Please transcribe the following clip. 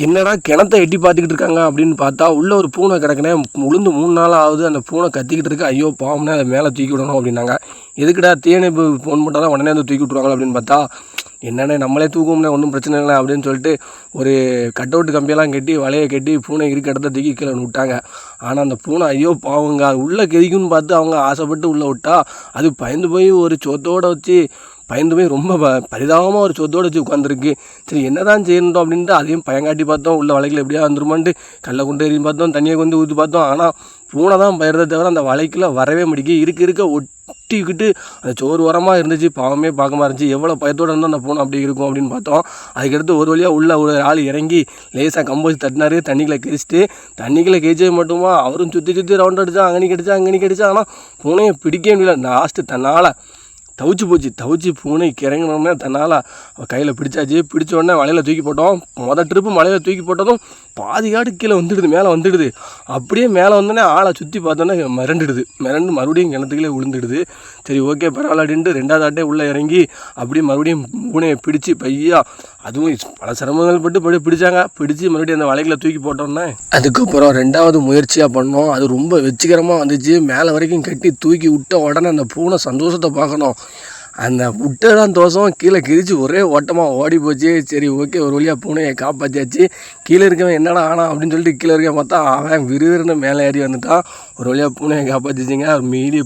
என்னடா கிணத்த எட்டி பார்த்துக்கிட்டு இருக்காங்க அப்படின்னு பார்த்தா உள்ள ஒரு பூனை கிடக்குனே உளுந்து 3 நாள் ஆகுது. அந்த பூனை கத்திக்கிட்டு இருக்கு. ஐயோ பாவம்னே அதை மேலே தூக்கி விடணும் அப்படின்னாங்க. எதுக்குடா தீயணைப்பு ஃபோன் பண்ணால் தான் உடனே வந்து தூக்கி விட்ருவாங்க அப்படின்னு பார்த்தா என்னென்ன நம்மளே தூக்கும்னே ஒன்றும் பிரச்சனை இல்லை அப்படின்னு சொல்லிட்டு ஒரு கட் அவுட் கம்பியெல்லாம் கட்டி வலையை கட்டி பூனை இருக்க இடத்த தூக்கி கீழே விட்டாங்க. ஆனால் அந்த பூனை ஐயோ பாவங்க அது உள்ளே கெதிக்குன்னு பார்த்து அவங்க ஆசைப்பட்டு உள்ளே விட்டா அது பயந்து போய் ஒரு சோத்தோடு வச்சு பயந்து போய் ரொம்ப பரிதாபமாக ஒரு சொத்தோடு வச்சு உட்காந்துருக்கு. சரி என்ன தான் செய்யணும் அப்படின்ட்டு அதையும் பயங்காட்டி பார்த்தோம். உள்ள வலைக்கில் எப்படியா வந்துருமான்ட்டு கல்லை கொண்டு எறியும் பார்த்தோம், தண்ணியை கொண்டு ஊற்றி பார்த்தோம். ஆனால் பூனை தான் பயிரதை தவிர அந்த வலைக்குள்ளே வரவே முடியும். இருக்க ஒட்டிக்கிட்டு அந்த சோறு உரமாக இருந்துச்சு. பாவமே பார்க்கமா இருந்துச்சு. எவ்வளோ பயத்தோடு இருந்தால் அந்த பூனை அப்படி இருக்கும் அப்படின்னு பார்த்தோம். அதுக்கடுத்து ஒரு வழியாக உள்ள ஒரு ஆள் இறங்கி லேசாக கம்போச்சு தட்டினாரு. தண்ணிக்குள்ளே கிழிச்சிட்டு தண்ணிக்குள்ளே கிழிச்சது மட்டுமா அவரும் சுற்றி ரவுண்ட் அடித்தா அங்கனி கடிச்சா. ஆனால் பூனையை பிடிக்கவே முடியல. லாஸ்ட்டு தன்னால் தவிச்சு பூனை கிறங்கினோடனே தன்னால் கையில் பிடிச்சாச்சு. பிடிச்ச உடனே வலையில் தூக்கி போட்டோம். மொதல் ட்ரிப்பு மலையில் தூக்கி போட்டதும் பாதி காடு கீழே மேலே வந்துடுது. அப்படியே மேலே வந்தோடனே ஆளை சுற்றி பார்த்தோன்னே மிரண்டு மறுபடியும் கிணத்துக்குள்ளே விழுந்துடுது. சரி ஓகே பரவாயில்ல அப்படின்ட்டு 2வது ஆட்டே உள்ளே இறங்கி அப்படியே மறுபடியும் பூனையை பிடிச்சி பையா அதுவும் பல சிரமங்கள் பட்டு பிடிச்சாங்க. பிடிச்சி மறுபடியும் அந்த வலைகளை தூக்கி போட்டோன்னே அதுக்கப்புறம் 2வது முயற்சியாக பண்ணோம். அது ரொம்ப வெற்றிகரமாக வந்துச்சு. மேலே வரைக்கும் கட்டி தூக்கி விட்ட உடனே அந்த பூனை சந்தோஷத்தை பார்க்கணும். அந்த விட்டதான் தோசம் கீழே கிழிச்சு ஒரே ஓட்டமாக ஓடி போச்சு. சரி ஓகே ஒரு வழியாக பூனையை காப்பாற்றியாச்சு. கீழே இருக்கவன் என்னடா ஆனா அப்படின்னு சொல்லிட்டு கீழே இருக்க பார்த்தா அவன் விறுவிறுன்னு மேலே ஏறி வந்துட்டான். ஒரு வழியாக பூனையை காப்பாற்றிச்சிங்க. மீதி